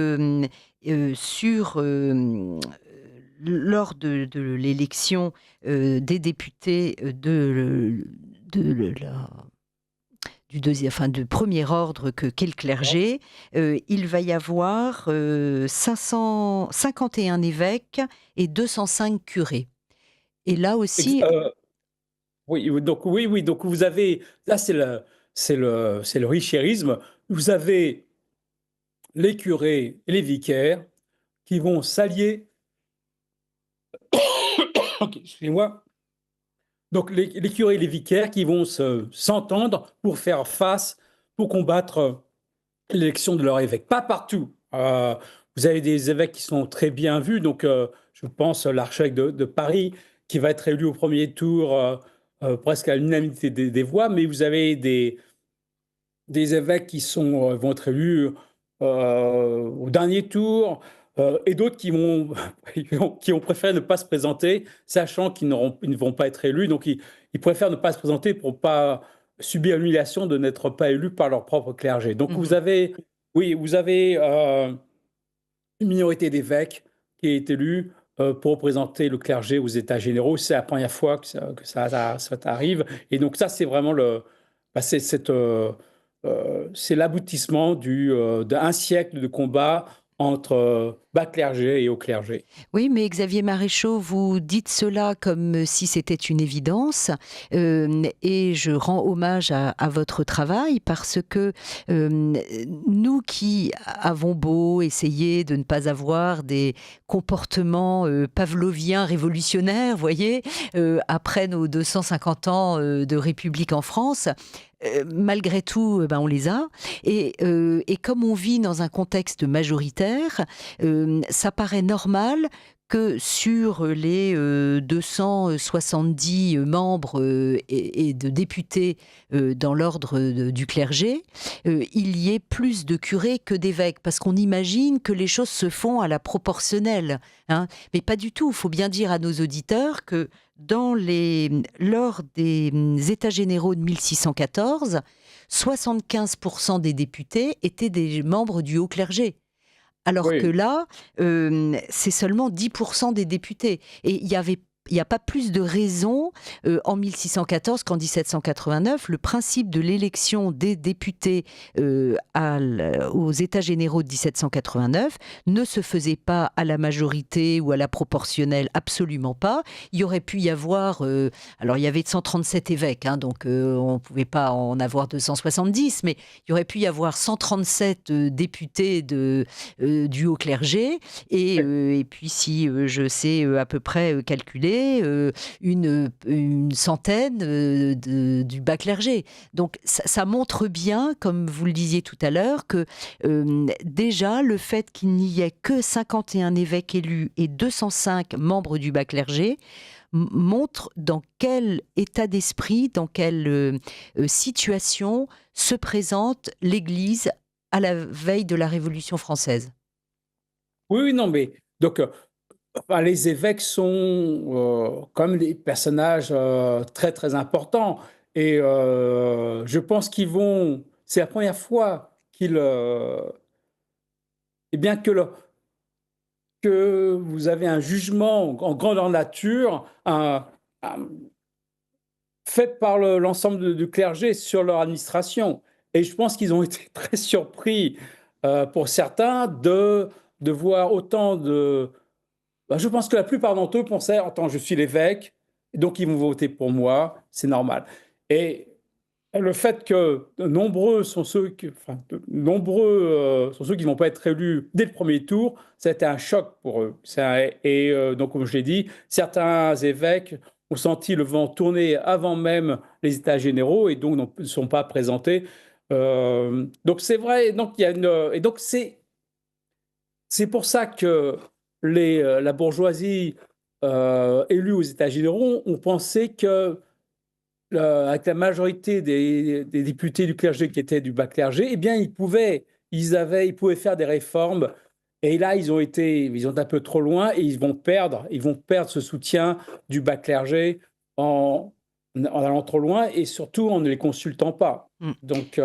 lors de l'élection des députés du premier ordre qu'est le clergé, il va y avoir 551 évêques et 205 curés. Et là aussi... Oui, donc vous avez, là c'est le richérisme, vous avez les curés et les vicaires qui vont s'allier, excusez-moi, donc les curés et les vicaires qui vont s'entendre pour faire face, pour combattre l'élection de leur évêque. Pas partout. Vous avez des évêques qui sont très bien vus, donc je pense à l'archevêque de Paris qui va être élu au premier tour presque à l'unanimité des voix, mais vous avez des évêques qui vont être élus au dernier tour, et d'autres qui ont préféré ne pas se présenter, sachant qu'ils ne vont pas être élus. Donc, ils préfèrent ne pas se présenter pour ne pas subir l'humiliation de n'être pas élus par leur propre clergé. Donc, vous avez une minorité d'évêques qui est élue pour représenter le clergé aux États généraux. C'est la première fois que ça arrive. Et donc, ça, c'est vraiment c'est l'aboutissement d'un siècle de combat entre bas clergé et haut clergé. Oui, mais Xavier Maréchaux, vous dites cela comme si c'était une évidence, et je rends hommage à votre travail parce que nous qui avons beau essayer de ne pas avoir des comportements pavloviens révolutionnaires, voyez, après nos 250 ans de République en France, malgré tout, on les a. Et comme on vit dans un contexte majoritaire, ça paraît normal que sur les 270 membres et de députés dans l'ordre du clergé, il y ait plus de curés que d'évêques, parce qu'on imagine que les choses se font à la proportionnelle, hein. Mais pas du tout. Il faut bien dire à nos auditeurs que lors des États généraux de 1614, 75% des députés étaient des membres du haut clergé. Alors que Oui, là, c'est seulement 10% des députés. Et il n'y a pas plus de raison en 1614 qu'en 1789. Le principe de l'élection des députés aux États généraux de 1789 ne se faisait pas à la majorité ou à la proportionnelle, absolument pas. Il y aurait pu y avoir... alors, il y avait 137 évêques, hein, donc on ne pouvait pas en avoir 270, mais il y aurait pu y avoir 137 députés du haut clergé. Et puis, si je sais à peu près calculer, une centaine du bas clergé. Donc, ça montre bien, comme vous le disiez tout à l'heure, que déjà, le fait qu'il n'y ait que 51 évêques élus et 205 membres du bas clergé montre dans quel état d'esprit, dans quelle situation se présente l'Église à la veille de la Révolution française. oui, oui, non, mais donc, enfin, les évêques sont comme des personnages très, très importants. Et je pense qu'ils vont. C'est la première fois qu'ils. Eh bien, que vous avez un jugement en grandeur nature un- fait par l'ensemble du clergé sur leur administration. Et je pense qu'ils ont été très surpris, pour certains, de voir autant de. Bah, je pense que la plupart d'entre eux pensaient: attends, je suis l'évêque, et donc ils vont voter pour moi, c'est normal. Et le fait que nombreux sont ceux qui, enfin, nombreux sont ceux qui ne vont pas être élus dès le premier tour, ça a été un choc pour eux. Donc, comme je l'ai dit, certains évêques ont senti le vent tourner avant même les États généraux et donc ne sont pas présentés. Donc c'est vrai. Donc il y a et donc c'est pour ça que la bourgeoisie élue aux États généraux ont pensé que avec la majorité des députés du clergé qui étaient du bas clergé, eh bien, ils pouvaient faire des réformes. Et là, ils ont un peu trop loin et ils vont perdre ce soutien du bas clergé en allant trop loin et surtout en ne les consultant pas. Mm. Donc,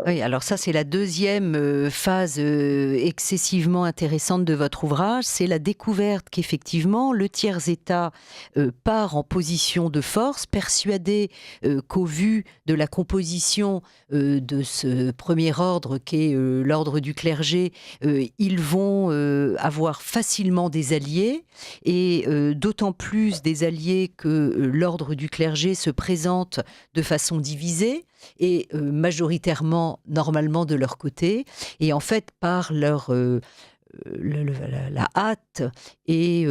Oui, alors ça, c'est la deuxième phase excessivement intéressante de votre ouvrage. C'est la découverte qu'effectivement, le tiers-État part en position de force, persuadé qu'au vu de la composition de ce premier ordre qu'est l'ordre du clergé, ils vont avoir facilement des alliés, et d'autant plus des alliés que l'ordre du clergé se présente de façon divisée et majoritairement, normalement, de leur côté. Et en fait, par la hâte et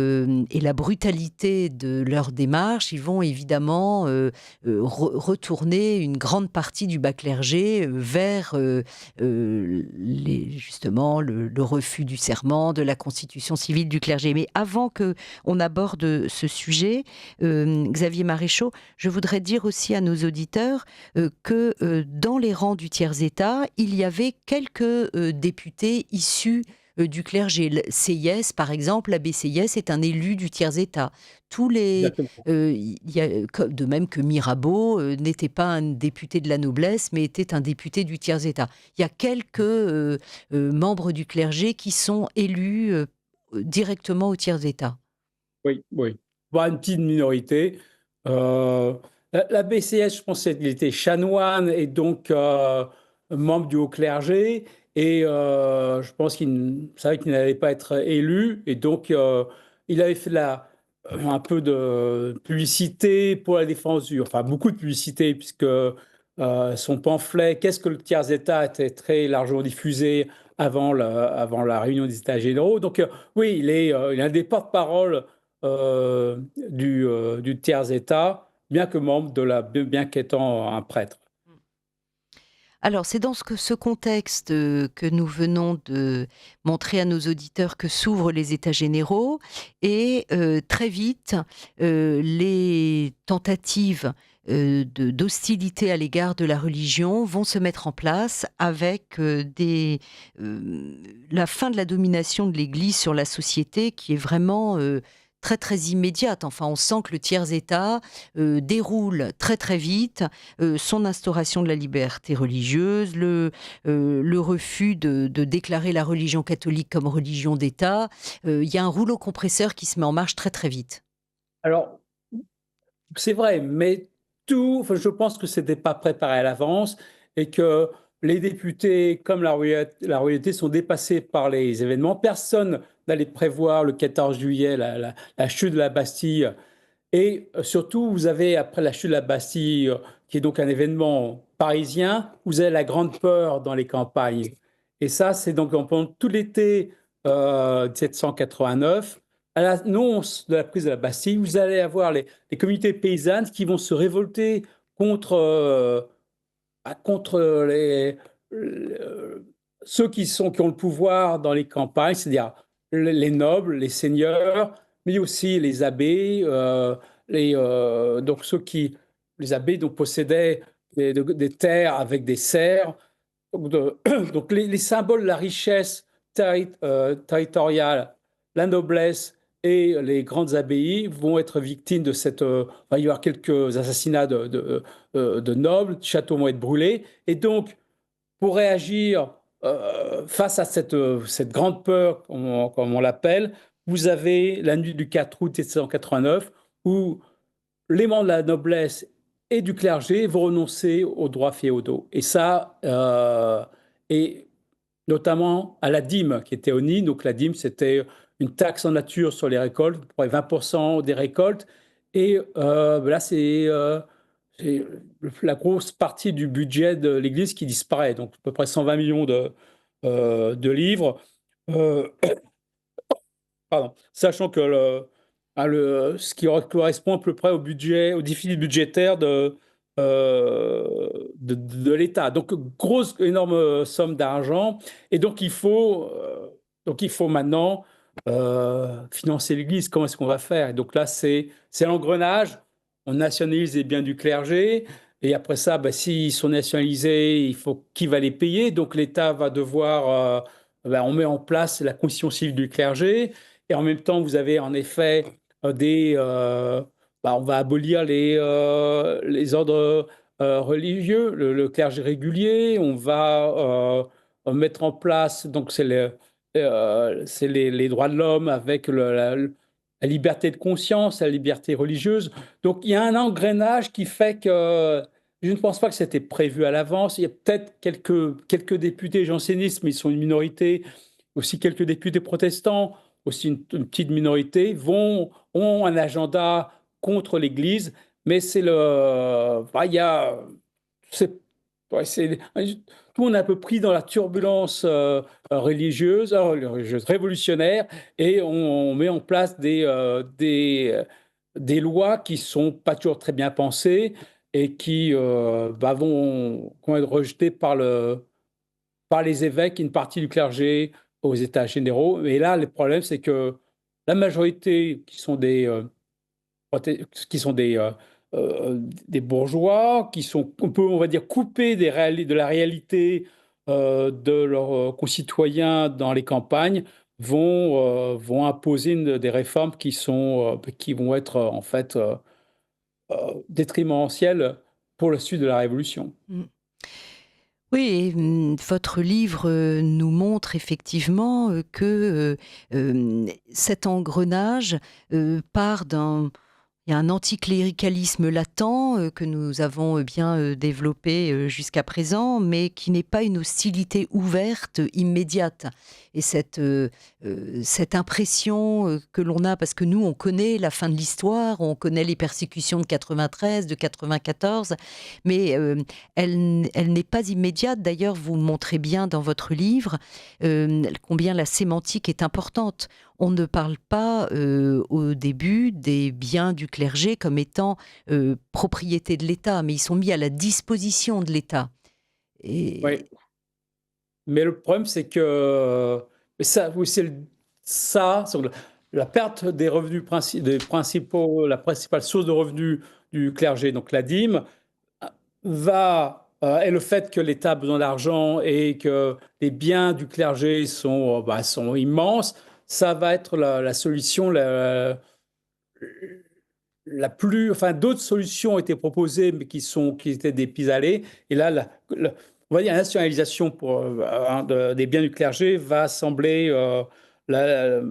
la brutalité de leur démarche, ils vont évidemment retourner une grande partie du bas clergé vers justement le refus du serment, de la constitution civile du clergé. Mais avant que on aborde ce sujet, Xavier Maréchaux, je voudrais dire aussi à nos auditeurs que dans les rangs du tiers-État, il y avait quelques députés issus du clergé. Le CIS, par exemple, l'abbé CIS est un élu du tiers-État. exactement. De même que Mirabeau n'était pas un député de la noblesse, mais était un député du tiers-État. Il y a quelques membres du clergé qui sont élus directement au tiers-État. Oui, oui. Bon, une petite minorité. Euh, la BCS, je pense qu'il était chanoine et donc membre du haut clergé. Et je pense qu'il savait qu'il n'allait pas être élu. Et donc, il avait fait un peu de publicité pour la défense enfin, beaucoup de publicité, puisque son pamphlet «Qu'est-ce que le tiers-État» était très largement diffusé avant la réunion des États généraux. Donc, oui, il est un des porte-parole du tiers-État, bien que membre bien qu'étant un prêtre. Alors, c'est dans ce contexte que nous venons de montrer à nos auditeurs que s'ouvrent les États généraux et très vite, les tentatives d'hostilité à l'égard de la religion vont se mettre en place avec la fin de la domination de l'Église sur la société qui est vraiment très très immédiate. Enfin, on sent que le tiers-État déroule très très vite son instauration de la liberté religieuse, le refus de déclarer la religion catholique comme religion d'État. Il y a un rouleau compresseur qui se met en marche très très vite. Alors, c'est vrai, mais enfin, je pense que ce n'était pas préparé à l'avance et que les députés, comme la royauté, sont dépassés par les événements. Personne n'allait prévoir le 14 juillet la chute de la Bastille. Et surtout, vous avez, après la chute de la Bastille, qui est donc un événement parisien, vous avez la grande peur dans les campagnes. Et ça, c'est donc pendant tout l'été 1789. À l'annonce de la prise de la Bastille, vous allez avoir les communautés paysannes qui vont se révolter contre, contre euh, ceux qui ont le pouvoir dans les campagnes, c'est-à-dire les nobles, les seigneurs, mais aussi les abbés, donc les abbés donc, possédaient des terres avec des serfs. Donc les symboles de la richesse territoriale, la noblesse et les grandes abbayes vont être victimes de cette. Il va y avoir quelques assassinats de nobles, châteaux vont être brûlés. Et donc, pour réagir face à cette grande peur, comme on l'appelle, vous avez la nuit du 4 août 1789, où les membres de la noblesse et du clergé vont renoncer aux droits féodaux. Et ça, et notamment à la dîme qui était honnie. Donc la dîme, c'était une taxe en nature sur les récoltes, à peu près 20% des récoltes. Et là, c'est la grosse partie du budget de l'Église qui disparaît. Donc à peu près 120 millions de livres. Euh, Pardon. Sachant que ce qui correspond à peu près au déficit budgétaire de l'État. Donc, grosse, énorme somme d'argent. Et donc il faut maintenant financer l'Église. Comment est-ce qu'on va faire? Et donc là, c'est l'engrenage. On nationalise les biens du clergé. Et après ça, s'ils sont nationalisés, il faut qui va les payer. Donc l'État va devoir... on met en place la constitution civile du clergé. Et en même temps, vous avez en effet on va abolir les ordres religieux, le clergé régulier. On va mettre en place, donc c'est les droits de l'homme avec la liberté de conscience, la liberté religieuse. Donc il y a un engrenage qui fait que je ne pense pas que c'était prévu à l'avance. Il y a peut-être quelques députés jansénistes, mais ils sont une minorité, aussi quelques députés protestants, aussi une petite minorité, ont un agenda contre l'Église, mais c'est le... il y a... C'est, tout le monde est un peu pris dans la turbulence religieuse, révolutionnaire, et on met en place des lois qui sont pas toujours très bien pensées et qui vont être rejetées par les évêques et une partie du clergé aux États généraux. Et là, le problème, c'est que la majorité, qui sont des bourgeois, qui sont un peu, on va dire, coupés de la réalité de leurs concitoyens dans les campagnes, vont imposer des réformes qui vont être en fait détrimentelles pour la suite de la Révolution. Mm. Oui, et, votre livre nous montre effectivement que cet engrenage part d'un... Il y a un anticléricalisme latent que nous avons bien développé jusqu'à présent, mais qui n'est pas une hostilité ouverte, immédiate. Et cette impression que l'on a, parce que nous, on connaît la fin de l'histoire, on connaît les persécutions de 93, de 94, mais elle n'est pas immédiate. D'ailleurs, vous montrez bien dans votre livre combien la sémantique est importante. On ne parle pas au début des biens du clergé comme étant propriété de l'État, mais ils sont mis à la disposition de l'État. Oui. Mais le problème, c'est que ça, oui, c'est la perte des revenus la principale source de revenus du clergé, donc la dîme, et le fait que l'État a besoin d'argent et que les biens du clergé sont immenses, ça va être la solution la plus. Enfin, d'autres solutions ont été proposées, mais qui étaient des pis-aller. Et là, on va dire la nationalisation des biens du clergé va sembler la,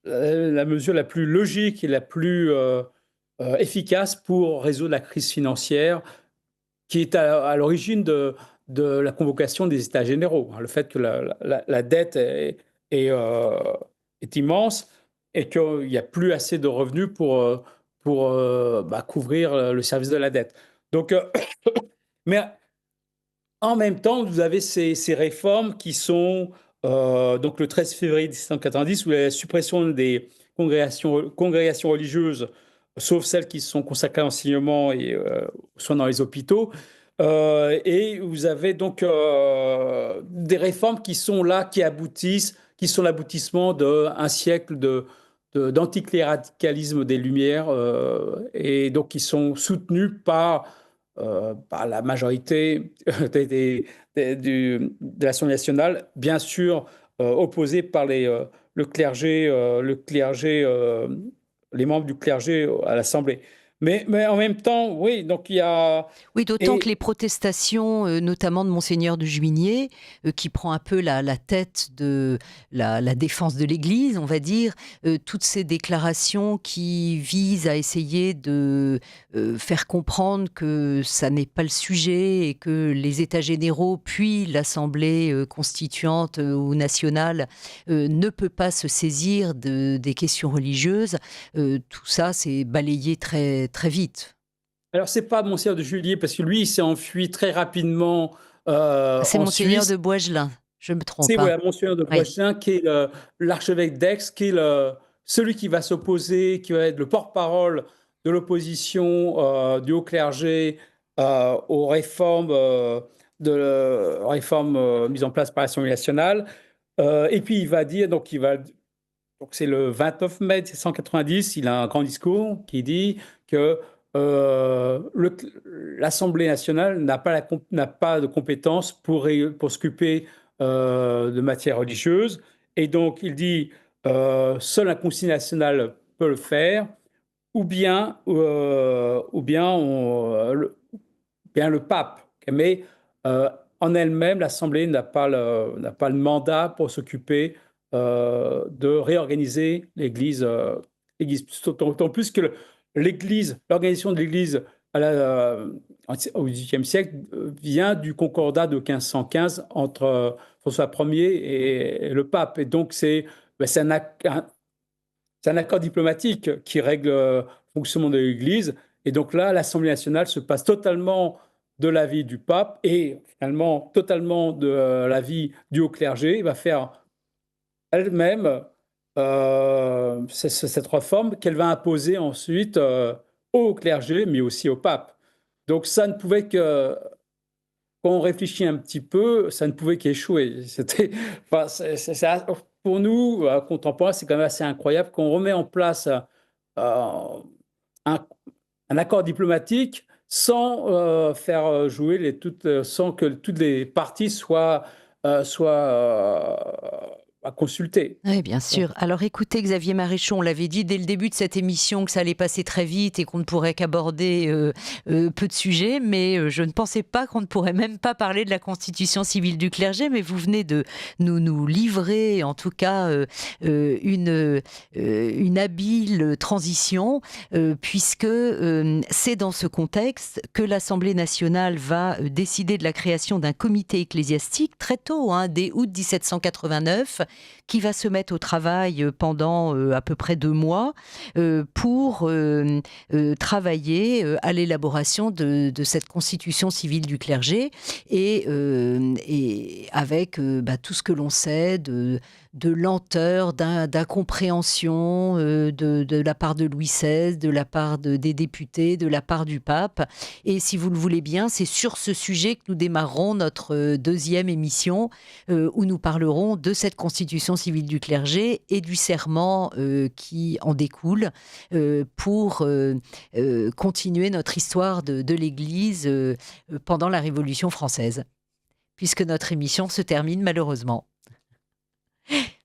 la mesure la plus logique et la plus efficace pour résoudre la crise financière qui est à l'origine de la convocation des États généraux. Le fait que la dette est immense et qu'il n'y a plus assez de revenus pour couvrir le service de la dette. Donc, mais en même temps, vous avez ces réformes qui sont donc le 13 février 1790, où la suppression des congrégations religieuses, sauf celles qui sont consacrées à l'enseignement et soins dans les hôpitaux. Et vous avez donc des réformes qui sont là, qui aboutissent, qui sont l'aboutissement d'un siècle d'anticléricalisme des Lumières, et donc qui sont soutenus par la majorité de l'Assemblée nationale, bien sûr opposée par le clergé, les membres du clergé à l'Assemblée. Mais en même temps, oui, donc il y a... Oui, d'autant que les protestations, notamment de Monseigneur de Juigné, qui prend un peu la tête de la défense de l'Église, on va dire, toutes ces déclarations qui visent à essayer de faire comprendre que ça n'est pas le sujet et que les États généraux, puis l'Assemblée constituante ou nationale ne peut pas se saisir des questions religieuses, tout ça, c'est balayé très, très vite. Alors, c'est pas Monseigneur de Juillet, parce que lui, il s'est enfui très rapidement C'est en Monseigneur Suisse. de Boisgelin, je me trompe C'est pas. voilà, Monseigneur de Oui. Boisgelin, qui est l'archevêque d'Aix, qui est celui qui va s'opposer, qui va être le porte-parole de l'opposition du haut clergé aux réformes, mises en place par l'Assemblée nationale. Et puis, il va dire, donc c'est le 29 mai 1790, il a un grand discours qui dit que l'Assemblée nationale n'a pas de compétences pour s'occuper de matières religieuses. Et donc, il dit seul un Conseil national peut le faire, ou bien le pape. Mais en elle-même, l'Assemblée n'a pas le mandat pour s'occuper de réorganiser l'Église. D'autant plus que l'organisation de l'Église au XVIIIe siècle vient du concordat de 1515 entre François Ier et le pape. Et donc, c'est un accord diplomatique qui règle le fonctionnement de l'Église. Et donc là, l'Assemblée nationale se passe totalement de l'avis du pape et finalement totalement de l'avis du haut clergé. Il va faire elle-même cette réforme qu'elle va imposer ensuite au clergé, mais aussi au pape. Donc ça ne pouvait que, quand on réfléchit un petit peu, ça ne pouvait qu'échouer. Pour nous, contemporains, c'est quand même assez incroyable qu'on remet en place un, un accord diplomatique sans faire jouer sans que toutes les parties soient à consulter. Oui, bien sûr. Alors écoutez, Xavier Maréchon, on l'avait dit dès le début de cette émission que ça allait passer très vite et qu'on ne pourrait qu'aborder peu de sujets, mais je ne pensais pas qu'on ne pourrait même pas parler de la constitution civile du clergé, mais vous venez de nous livrer en tout cas une habile transition, puisque c'est dans ce contexte que l'Assemblée nationale va décider de la création d'un comité ecclésiastique très tôt, dès août 1789, qui va se mettre au travail pendant à peu près 2 mois pour travailler à l'élaboration de cette constitution civile du clergé et avec tout ce que l'on sait de lenteur, d'incompréhension de la part de Louis XVI, de la part des députés, de la part du pape. Et si vous le voulez bien, c'est sur ce sujet que nous démarrerons notre deuxième émission où nous parlerons de cette constitution civile du clergé et du serment qui en découle pour continuer notre histoire de l'Église pendant la Révolution française, puisque notre émission se termine malheureusement.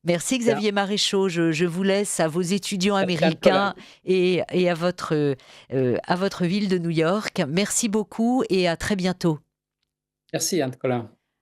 Merci Xavier Maréchaux, je vous laisse à vos étudiants américains et à votre ville de New York. Merci beaucoup et à très bientôt. Merci Anne-Colin.